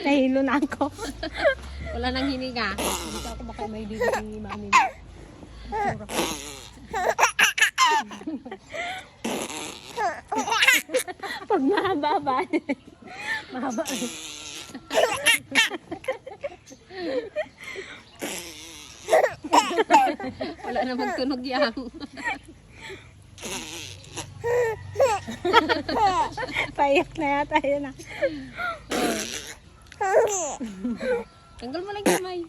Nahilo na ako. Wala nang hininga. Hindi ako baka may dito ng mami. Pag mahaba ba? Mahaba. Wala na magtunog yan. Paiyak na yata yun ah. Tanggal mo lang yung kamay.